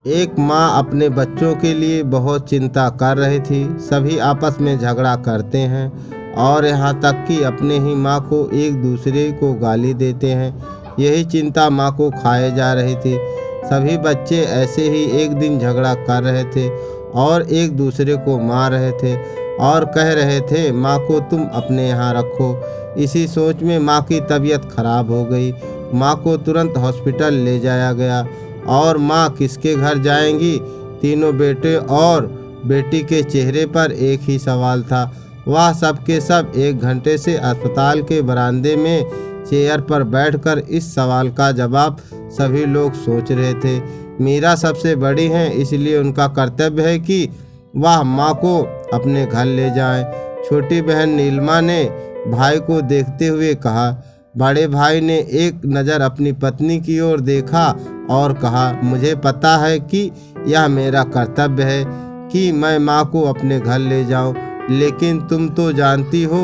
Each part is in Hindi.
एक माँ अपने बच्चों के लिए बहुत चिंता कर रही थी। सभी आपस में झगड़ा करते हैं और यहाँ तक कि अपने ही माँ को एक दूसरे को गाली देते हैं। यही चिंता माँ को खाए जा रही थी। सभी बच्चे ऐसे ही एक दिन झगड़ा कर रहे थे और एक दूसरे को मार रहे थे और कह रहे थे, माँ को तुम अपने यहाँ रखो। इसी सोच में माँ की तबीयत खराब हो गई। माँ को तुरंत हॉस्पिटल ले जाया गया और माँ किसके घर जाएंगी। तीनों बेटे और बेटी के चेहरे पर एक ही सवाल था। वह सब के सब 1 घंटे से अस्पताल के बरामदे में चेयर पर बैठकर इस सवाल का जवाब सभी लोग सोच रहे थे। मीरा सबसे बड़ी हैं, इसलिए उनका कर्तव्य है कि वह माँ को अपने घर ले जाएं। छोटी बहन नीलिमा ने भाई को देखते हुए कहा। बड़े भाई ने एक नज़र अपनी पत्नी की ओर देखा और कहा, मुझे पता है कि यह मेरा कर्तव्य है कि मैं माँ को अपने घर ले जाऊं, लेकिन तुम तो जानती हो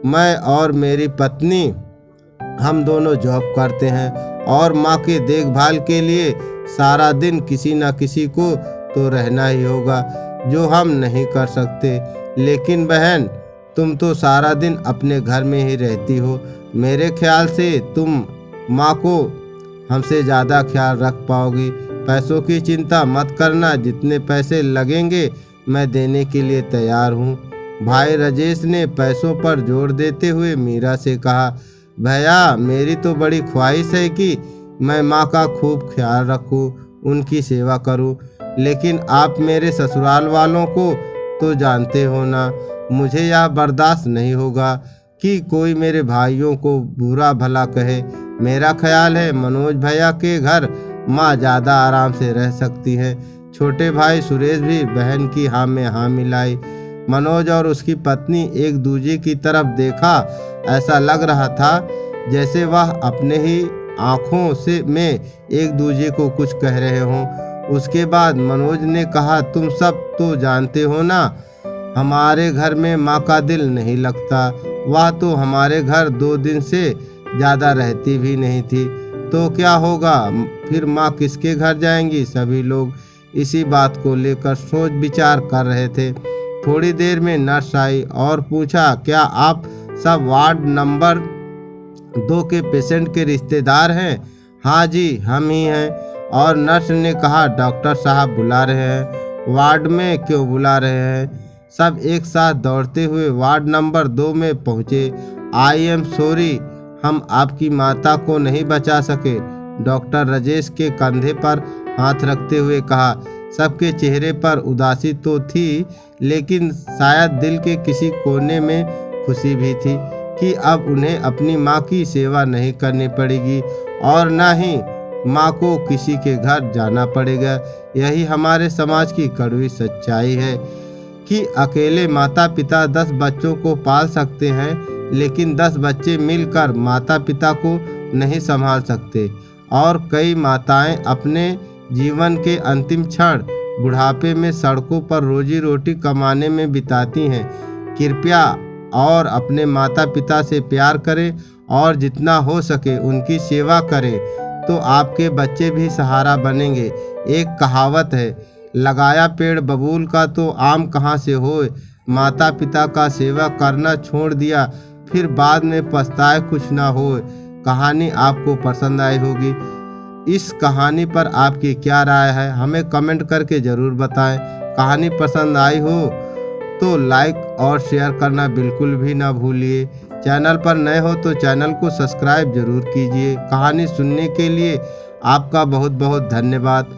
मैं और मेरी पत्नी हम दोनों जॉब करते हैं और माँ के देखभाल के लिए सारा दिन किसी न किसी को तो रहना ही होगा, जो हम नहीं कर सकते। लेकिन बहन, तुम तो सारा दिन अपने घर में ही रहती हो। मेरे ख्याल से तुम माँ को हमसे ज़्यादा ख्याल रख पाओगी। पैसों की चिंता मत करना, जितने पैसे लगेंगे मैं देने के लिए तैयार हूँ। भाई राजेश ने पैसों पर जोर देते हुए मीरा से कहा, भैया, मेरी तो बड़ी ख्वाहिश है कि मैं माँ का खूब ख्याल रखूँ, उनकी सेवा करूँ, लेकिन आप मेरे ससुराल वालों को तो जानते हो ना, मुझे यह बर्दाश्त नहीं होगा कि कोई मेरे भाइयों को बुरा भला कहे। मेरा ख्याल है मनोज भैया के घर माँ ज़्यादा आराम से रह सकती है। छोटे भाई सुरेश भी बहन की हाँ में हाँ मिलाई। मनोज और उसकी पत्नी एक दूसरे की तरफ देखा। ऐसा लग रहा था जैसे वह अपने ही आँखों से में एक दूसरे को कुछ कह रहे हों। उसके बाद मनोज ने कहा, तुम सब तो जानते हो ना, हमारे घर में माँ का दिल नहीं लगता। वह तो हमारे घर 2 दिन से ज़्यादा रहती भी नहीं थी, तो क्या होगा फिर, माँ किसके घर जाएंगी। सभी लोग इसी बात को लेकर सोच विचार कर रहे थे। थोड़ी देर में नर्स आई और पूछा, क्या आप सब वार्ड नंबर 2 के पेशेंट के रिश्तेदार हैं? हाँ जी, हम ही हैं। और नर्स ने कहा, डॉक्टर साहब बुला रहे हैं। वार्ड में क्यों बुला रहे हैं? सब एक साथ दौड़ते हुए वार्ड नंबर 2 में पहुँचे। आई एम सॉरी, हम आपकी माता को नहीं बचा सके, डॉक्टर राजेश के कंधे पर हाथ रखते हुए कहा। सबके चेहरे पर उदासी तो थी, लेकिन शायद दिल के किसी कोने में खुशी भी थी कि अब उन्हें अपनी माँ की सेवा नहीं करनी पड़ेगी और न ही माँ को किसी के घर जाना पड़ेगा। यही हमारे समाज की कड़वी सच्चाई है कि अकेले माता पिता 10 बच्चों को पाल सकते हैं, लेकिन 10 बच्चे मिलकर माता पिता को नहीं संभाल सकते। और कई माताएं अपने जीवन के अंतिम क्षण बुढ़ापे में सड़कों पर रोजी रोटी कमाने में बिताती हैं। कृपया और अपने माता पिता से प्यार करें और जितना हो सके उनकी सेवा करें, तो आपके बच्चे भी सहारा बनेंगे। एक कहावत है, लगाया पेड़ बबूल का तो आम कहाँ से होए। माता पिता का सेवा करना छोड़ दिया, फिर बाद में पछताए कुछ ना होए। कहानी आपको पसंद आई होगी। इस कहानी पर आपकी क्या राय है, हमें कमेंट करके ज़रूर बताएं। कहानी पसंद आई हो तो लाइक और शेयर करना बिल्कुल भी ना भूलिए। चैनल पर नए हो तो चैनल को सब्सक्राइब जरूर कीजिए। कहानी सुनने के लिए आपका बहुत बहुत धन्यवाद।